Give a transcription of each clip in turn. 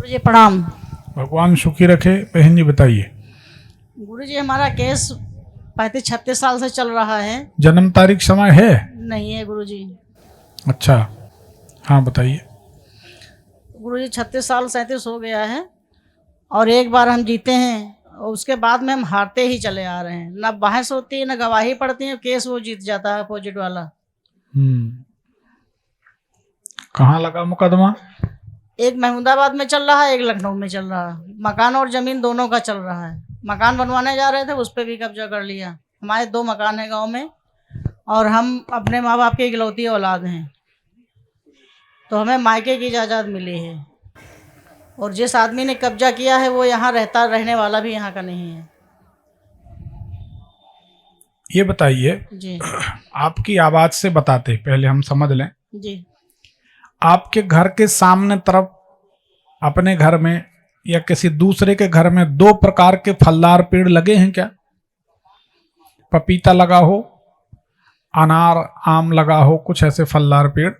गुरुजी प्रणाम। भगवान सुखी रखे। बहन जी बताइए। गुरुजी हमारा केस 35-36 साल से चल रहा है। जन्म तारीख समय है? नहीं है गुरुजी। अच्छा, हाँ बताइए। गुरुजी 36 साल 37 हो गया है और एक बार हम जीते हैं और उसके बाद में हम हारते ही चले आ रहे हैं। ना बहस होती है ना गवाही पड़ती है, केस वो जीत जाता है अपोजिट वाला। कहाँ लगा मुकदमा? एक महमूदाबाद में चल रहा है, एक लखनऊ में चल रहा है। मकान और जमीन दोनों का चल रहा है। मकान बनवाने जा रहे थे, उस पर भी कब्जा कर लिया। हमारे 2 मकान है गांव में और हम अपने माँ बाप की इकलौती औलाद हैं, तो हमें मायके की इजाज़त मिली है। और जिस आदमी ने कब्जा किया है वो यहाँ रहने वाला भी यहाँ का नहीं है। ये बताइए जी आपकी आवाज से बताते पहले हम समझ लें। जी। आपके घर के सामने तरफ अपने घर में या किसी दूसरे के घर में 2 प्रकार के फलदार पेड़ लगे हैं क्या? पपीता लगा हो, अनार आम लगा हो, कुछ ऐसे फलदार पेड़?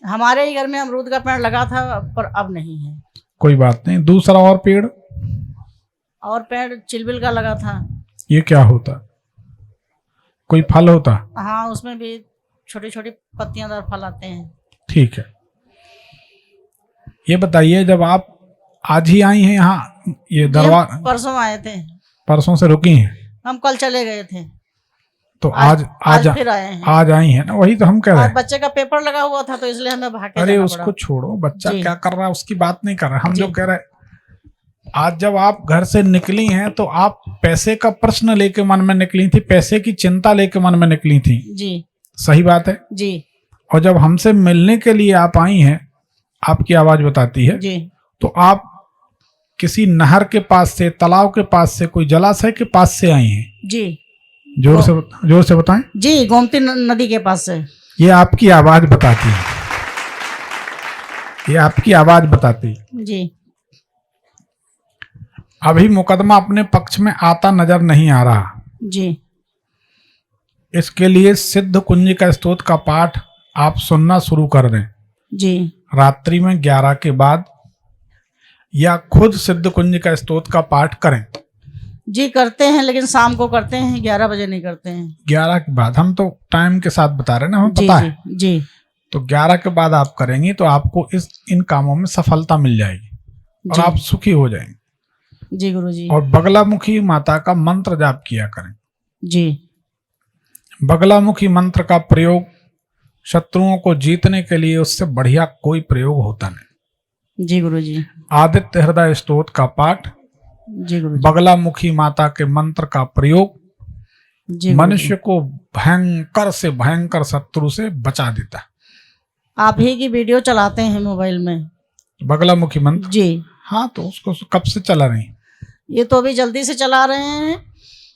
हमारे ही घर में अमरूद का पेड़ लगा था पर अब नहीं है। कोई बात नहीं। दूसरा और पेड़? और पेड़ चिलबिल का लगा था। ये क्या होता? कोई फल होता? हाँ, उसमें भी छोटी छोटी पत्तियांदार फल आते हैं। ठीक है। ये बताइए जब आप आज ही आई हैं यहाँ, ये दरबार परसों आए थे। परसों से रुकी हैं? हम कल चले गए थे तो आज फिर आए हैं। आज आई हैं ना, वही तो हम कह रहे हैं। बच्चे का पेपर लगा हुआ था तो इसलिए हमें भाग के अरे जाना उसको पड़ा। छोड़ो, बच्चा जी। क्या कर रहा है उसकी बात नहीं कर रहे हम। जी। जो कह रहे हैं आज जब आप घर से निकली हैं तो आप पैसे का प्रश्न लेके मन में निकली थी, पैसे की चिंता लेके मन में निकली थी। जी सही बात है जी और जब हमसे मिलने के लिए आप आई हैं, आपकी आवाज बताती है जी। तो आप किसी नहर के पास से, तालाब के पास से, कोई जलाशय के पास से आई हैं। जी। जोर से बताएं। जी, गोमती नदी के पास से। ये आपकी आवाज बताती है, ये आपकी आवाज बताती है। जी। अभी मुकदमा अपने पक्ष में आता नजर नहीं आ रहा। जी। इसके लिए सिद्ध कुंजिका स्तोत्र का पाठ आप सुनना शुरू कर दें। जी। रात्रि में 11 के बाद या खुद सिद्ध कुंजिका स्तोत्र का पाठ करें। जी करते हैं, लेकिन शाम को करते हैं, 11 बजे नहीं करते हैं। 11 के बाद, हम तो टाइम के साथ बता रहे हैं ना, हमें जी, पता जी, है। जी। तो 11 के बाद आप करेंगी तो आपको इन कामों में सफलता मिल जाएगी और जी। आप सुखी हो जाएंगे। जी गुरुजी। और बगलामुखी माता का मंत्र जाप किया करें। जी। बगलामुखी मंत्र का प्रयोग शत्रुओं को जीतने के लिए उससे बढ़िया कोई प्रयोग होता नहीं। जी गुरुजी। आदित्य हृदय स्तोत्र का पाठ, जी गुरुजी। बगलामुखी माता के मंत्र का प्रयोग जी मनुष्य को भयंकर से भयंकर शत्रु से बचा देता है। आप ही की वीडियो चलाते हैं मोबाइल में, बगलामुखी मंत्र? जी। हाँ, तो उसको कब से चला रही? ये तो अभी जल्दी से चला रहे हैं।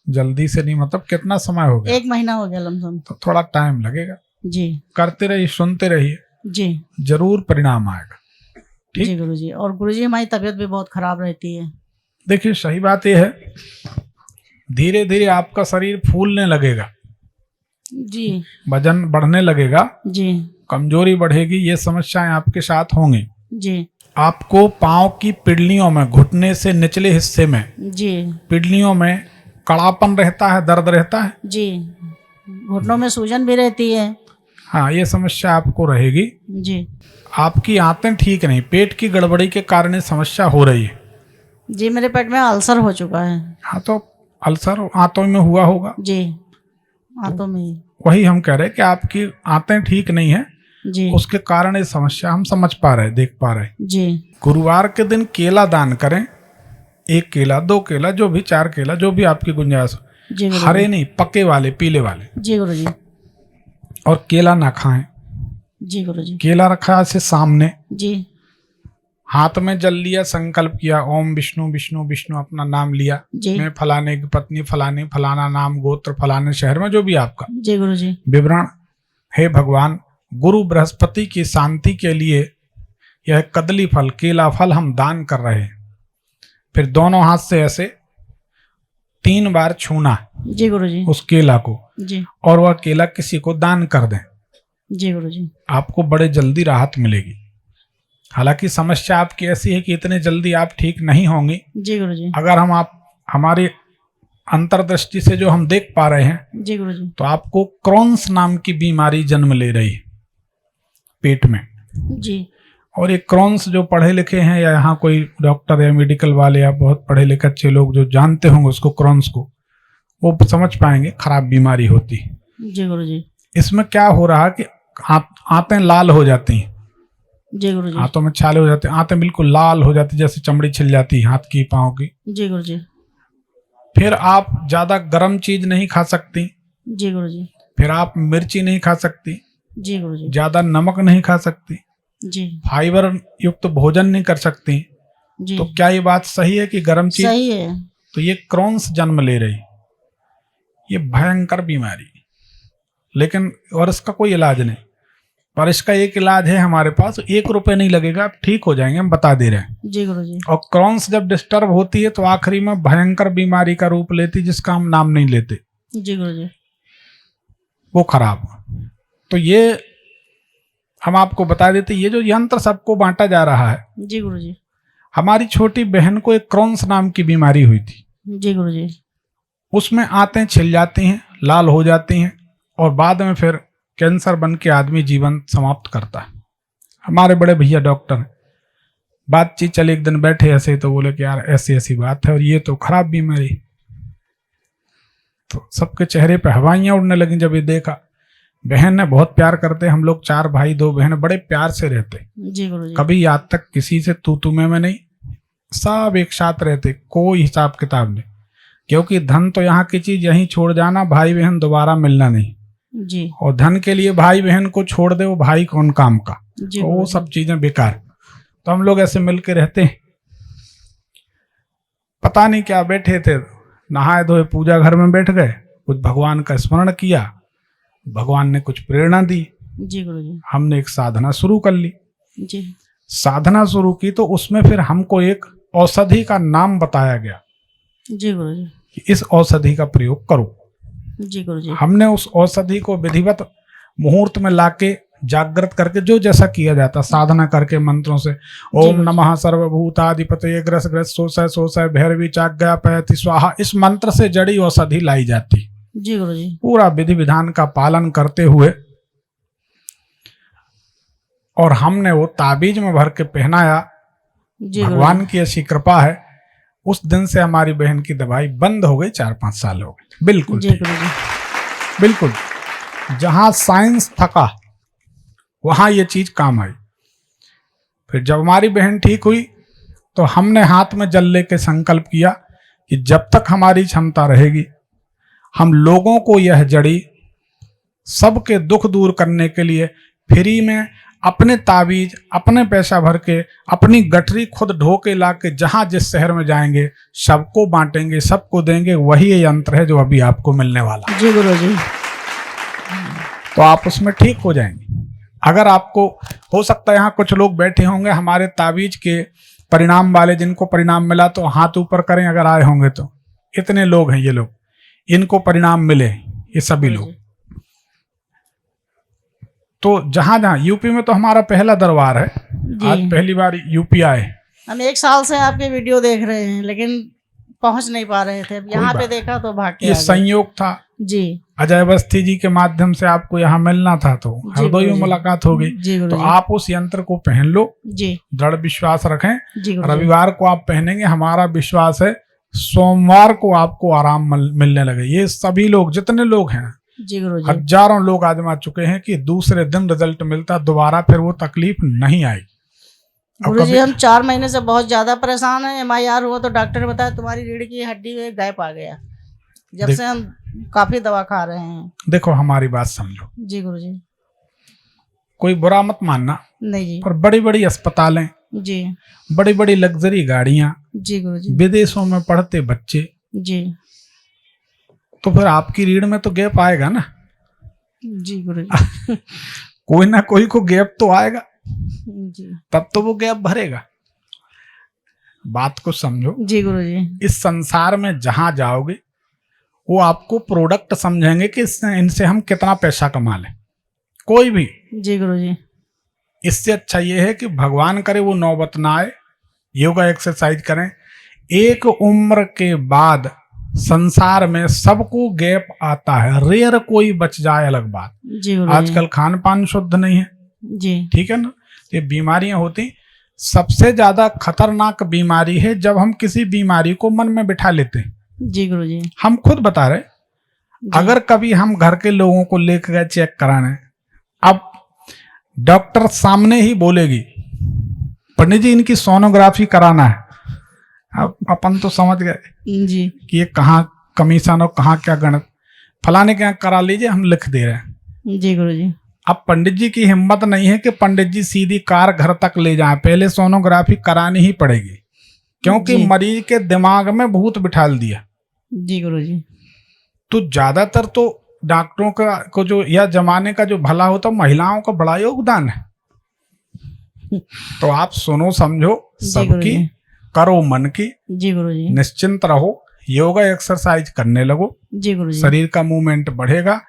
जल्दी से नहीं मतलब कितना समय हो गया? 1 महीना हो गया लमसम। तो थोड़ा टाइम लगेगा। जी। करते रहिए, सुनते रहिए, जी। जरूर परिणाम आएगा। ठीक? जी गुरुजी। और गुरुजी हमारी तबीयत भी बहुत खराब रहती है। देखिए सही बात यह है, धीरे धीरे आपका शरीर फूलने लगेगा, जी। वजन बढ़ने लगेगा, जी। कमजोरी बढ़ेगी, ये समस्याएं आपके साथ होंगी। जी। आपको पांव की पिडलियों में, घुटने से निचले हिस्से में, जी। पिडलियों में कड़ापन रहता है, दर्द रहता है। जी। घुटनों में सूजन भी रहती है। हाँ, ये समस्या आपको रहेगी। जी। आपकी आंतें ठीक नहीं, पेट की गड़बड़ी के कारण ये समस्या हो रही है। जी, मेरे पेट में अल्सर हो चुका है। हाँ, तो अल्सर आंतों में हुआ होगा। जी, आंतों में ही। वही हम कह रहे हैं कि आपकी आंतें ठीक नहीं है, जी। उसके कारण ये समस्या हम समझ पा रहे, देख पा रहे। जी। गुरुवार के दिन केला दान करें, 1 केला, 2 केला, जो भी, 4 केला, जो भी आपकी गुंजाइश हो। जी गुरुजी। हरे नहीं, पके वाले, पीले वाले। जी गुरुजी। और केला ना खाएं। जी गुरुजी। केला रखा ऐसे सामने, जी। हाथ में जल लिया, संकल्प किया, ओम विष्णु विष्णु विष्णु, अपना नाम लिया। जी। मैं फलाने की पत्नी, फलाने, फलाना नाम, गोत्र, फलाने शहर में, जो भी आपका जी गुरुजी। विवरण। हे भगवान, गुरु बृहस्पति की शांति के लिए यह कदली फल, केला फल हम दान कर रहे हैं। फिर दोनों हाथ से ऐसे 3 बार छूना जी गुरुजी। उस केला को, जी। और वह केला किसी को दान कर दें। जी गुरुजी। आपको बड़े जल्दी राहत मिलेगी। हालांकि समस्या आपकी ऐसी है कि इतने जल्दी आप ठीक नहीं होंगी। जी गुरुजी। अगर आप हमारी अंतर्दृष्टि से जो हम देख पा रहे हैं, जी गुरुजी। तो आपको क्रॉन्स नाम की बीमारी जन्म ले रही है पेट में। जी। और ये क्रॉन्स जो पढ़े लिखे हैं या यहाँ कोई डॉक्टर या मेडिकल वाले या बहुत पढ़े लिखे अच्छे लोग जो जानते होंगे उसको, क्रॉन्स को, वो समझ पाएंगे खराब बीमारी होती है। जी गुरुजी। इसमें क्या हो रहा है कि आंतें लाल हो जाती हैं। जी गुरुजी। हाथों में छाले हो जाते हैं, आंतें बिल्कुल लाल हो जाती, जैसे चमड़ी छिल जाती है हाथ की, पाँव की। जी गुरुजी। फिर आप ज्यादा गर्म चीज नहीं खा सकती। जी गुरुजी। फिर आप मिर्ची नहीं खा सकती। जी गुरुजी। ज्यादा नमक नहीं खा सकती। जी। फाइबर युक्त भोजन नहीं कर सकती। जी। तो क्या ये बात सही है कि गर्म चीज? सही है। तो ये क्रॉन्स जन्म ले रही, ये भयंकर बीमारी, लेकिन और इसका कोई इलाज नहीं। पर इसका एक इलाज है हमारे पास, 1 रुपए नहीं लगेगा, आप ठीक हो जाएंगे, हम बता दे रहे हैं। जी गुरुजी। और क्रॉन्स जब डिस्टर्ब होती है तो आखिरी में भयंकर बीमारी का रूप लेती, जिसका हम नाम नहीं लेते। जी गुरुजी। वो खराब। तो ये हम आपको बता देते, ये जो यंत्र सबको बांटा जा रहा है। जी गुरुजी। हमारी छोटी बहन को एक क्रॉन्स नाम की बीमारी हुई थी। जी गुरुजी। उसमें आंतें छिल जाती हैं, लाल हो जाती हैं, और बाद में फिर कैंसर बन के आदमी जीवन समाप्त करता है। हमारे बड़े भैया डॉक्टर हैं, बातचीत चले, एक दिन बैठे ऐसे तो बोले कि यार ऐसी ऐसी बात है और ये तो खराब बीमारी। तो सबके चेहरे पे हवाइयां उड़ने लगी जब ये देखा। बहन ने बहुत प्यार करते, हम लोग 4 भाई 2 बहन बड़े प्यार से रहते। जी गुरुजी। कभी आज तक किसी से तू तुम्हें में नहीं, सब एक साथ रहते, कोई हिसाब किताब नहीं। क्योंकि धन तो यहाँ की चीज, यहीं छोड़ जाना, भाई बहन दोबारा मिलना नहीं। जी। और धन के लिए भाई बहन को छोड़ दे, वो भाई कौन काम का, तो वो सब चीजें बेकार। तो हम लोग ऐसे मिल के रहते हैं। पता नहीं क्या बैठे थे, नहाए धोए पूजा घर में बैठ गए, कुछ भगवान का स्मरण किया, भगवान ने कुछ प्रेरणा दी। जी गुरुजी। हमने एक साधना शुरू कर ली। जी। साधना शुरू की तो उसमें फिर हमको एक औषधि का नाम बताया गया। जी गुरुजी। कि इस औषधि का प्रयोग करो। जी गुरुजी। हमने उस औषधि को विधिवत मुहूर्त में लाके जागृत करके, जो जैसा किया जाता, साधना करके मंत्रों से, ओम नमः सर्वभूताधिपतये ग्रस ग्रस सोसय सोसय भैरवी चाग्या पयति स्वाहा, इस मंत्र से जड़ी औषधि लाई जाती। जी गुरुजी। पूरा विधि विधान का पालन करते हुए, और हमने वो ताबीज में भर के पहनाया। भगवान की ऐसी कृपा है, उस दिन से हमारी बहन की दवाई बंद हो गई। 4-5 साल हो गए। बिल्कुल जी गुरुजी। बिल्कुल, जहां साइंस थका वहां ये चीज काम आई। फिर जब हमारी बहन ठीक हुई तो हमने हाथ में जल लेके संकल्प किया कि जब तक हमारी क्षमता रहेगी, हम लोगों को यह जड़ी सबके दुख दूर करने के लिए फ्री में अपने ताबीज, अपने पैसा भर के, अपनी गठरी खुद ढो के ला के जहां जिस शहर में जाएंगे सबको बांटेंगे, सबको देंगे। वही ये यंत्र है जो अभी आपको मिलने वाला। जी गुरुजी। तो आप उसमें ठीक हो जाएंगे। अगर आपको हो सकता है, यहाँ कुछ लोग बैठे होंगे हमारे ताबीज के परिणाम वाले, जिनको परिणाम मिला तो हाथ ऊपर करें अगर आए होंगे तो। इतने लोग हैं ये लोग, इनको परिणाम मिले, ये सभी लोग। तो जहां जहां यूपी में तो हमारा पहला दरबार है, आज पहली बार यूपी आए। हम 1 साल से आपके वीडियो देख रहे हैं, लेकिन पहुंच नहीं पा रहे थे। यहाँ पे देखा तो भाग के ये संयोग था। जी। अजय अवस्थी जी के माध्यम से आपको यहाँ मिलना था, तो हरदोई में मुलाकात हो गई। तो आप उस यंत्र को पहन लो जी, दृढ़ विश्वास रखें। रविवार को आप पहनेंगे, हमारा विश्वास है सोमवार को आपको आराम मिलने लगे। ये सभी लोग, जितने लोग हैं जी गुरुजी, हजारों लोग आजमा चुके हैं कि दूसरे दिन रिजल्ट मिलता, दोबारा फिर वो तकलीफ नहीं आई। गुरुजी हम 4 महीने से बहुत ज्यादा परेशान हैं। MIR हुआ तो डॉक्टर ने बताया तुम्हारी रीढ़ की हड्डी में गैप आ गया। जब से हम काफी दवा खा रहे हैं। देखो हमारी बात समझो जी गुरुजी, कोई बुरा मत मानना। नहीं जी। पर बड़ी बड़ी अस्पतालें जी, बड़ी बड़ी लग्जरी गाड़ियां जी गुरुजी, विदेशों में पढ़ते बच्चे जी, तो फिर आपकी रीढ़ में तो गैप आएगा ना जी गुरुजी। कोई ना कोई को गैप तो आएगा जी, तब तो वो गैप भरेगा। बात को समझो जी गुरुजी। इस संसार में जहां जाओगे वो आपको प्रोडक्ट समझेंगे कि इनसे हम कितना पैसा कमा लें। कोई भी जी गुरुजी, इससे अच्छा ये है कि भगवान करे वो नौबत ना आए, योगा एक्सरसाइज करें। एक उम्र के बाद संसार में सबको गैप आता है, रेयर कोई बच जाए अलग बात। जी गुरुजी। आजकल खान पान शुद्ध नहीं है, जी ठीक है ना, ये बीमारियां होती। सबसे ज्यादा खतरनाक बीमारी है जब हम किसी बीमारी को मन में बिठा लेते हैं। जी गुरुजी। हम खुद बता रहे, अगर कभी हम घर के लोगों को लेकर गए चेक कराने, अब डॉक्टर सामने ही बोलेगी पंडित जी इनकी सोनोग्राफी कराना है, अब अपन तो समझ गए जी कि ये कहाँ कमीशन और कहाँ क्या गणित, फलाने के यहाँ करा लीजिए हम लिख दे रहे हैं। जी गुरुजी। अब पंडित जी की हिम्मत नहीं है कि पंडित जी सीधी कार घर तक ले जाएं, पहले सोनोग्राफी करानी ही पड़ेगी, क्योंकि जी। मरीज के दिमाग में भूत बिठाल दिया। जी गुरुजी। तो ज्यादातर तो डॉक्टरों का को जो या जमाने का जो भला होता, महिलाओं का बड़ा योगदान है। तो आप सुनो समझो सबकी, गुरुजी। करो मन की, जी गुरुजी। निश्चिंत रहो, योगा एक्सरसाइज करने लगो, जी गुरुजी। शरीर का मूवमेंट बढ़ेगा,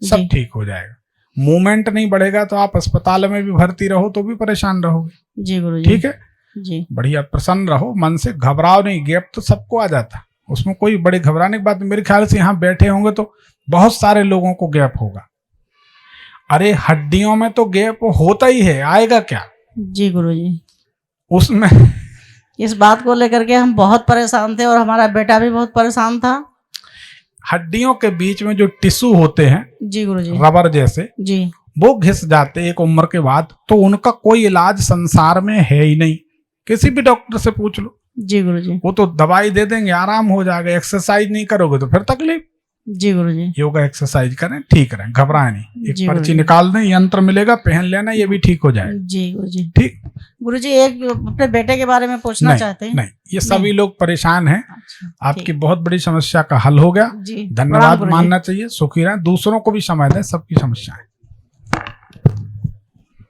सब जी। ठीक हो जाएगा। मूवमेंट नहीं बढ़ेगा तो आप अस्पताल में भी भर्ती रहो तो भी परेशान रहोगे। जी गुरुजी। ठीक है, जी बढ़िया प्रसन्न रहो, मन से घबराओ नहीं। गैप तो सबको आ जाता, उसमें कोई बड़ी घबराने की बात। मेरे ख्याल से यहाँ बैठे होंगे तो बहुत सारे लोगों को गैप होगा। अरे हड्डियों में तो गैप होता ही है, आएगा क्या जी गुरुजी। उसमें। इस बात को लेकर के हम बहुत परेशान थे और हमारा बेटा भी बहुत परेशान था। हड्डियों के बीच में जो टिश्यू होते हैं जी गुरुजी। रबर जैसे, जी वो घिस जाते एक उम्र के बाद, तो उनका कोई इलाज संसार में है ही नहीं। किसी भी डॉक्टर से पूछ लो, जी गुरुजी। वो तो दवाई दे देंगे, आराम हो जाएगा। एक्सरसाइज नहीं करोगे तो फिर तकलीफ। जी गुरुजी। योगा एक्सरसाइज करें, ठीक रहें, घबराएं नहीं। एक जी पर्ची गुरुजी। निकाल दें, यंत्र मिलेगा, पहन लेना, ये भी ठीक हो जाएगा। जी गुरुजी। ठीक। गुरुजी एक अपने बेटे के बारे में पूछना चाहते हैं। नहीं, ये सभी लोग परेशान हैं। अच्छा, आपकी ठीक। बहुत बड़ी समस्या का हल हो गया। जी धन्यवाद गुरुजी। मानना चाहिए। सुखी रहें, दूसरों को भी समय दें, सबकी समस्याएं।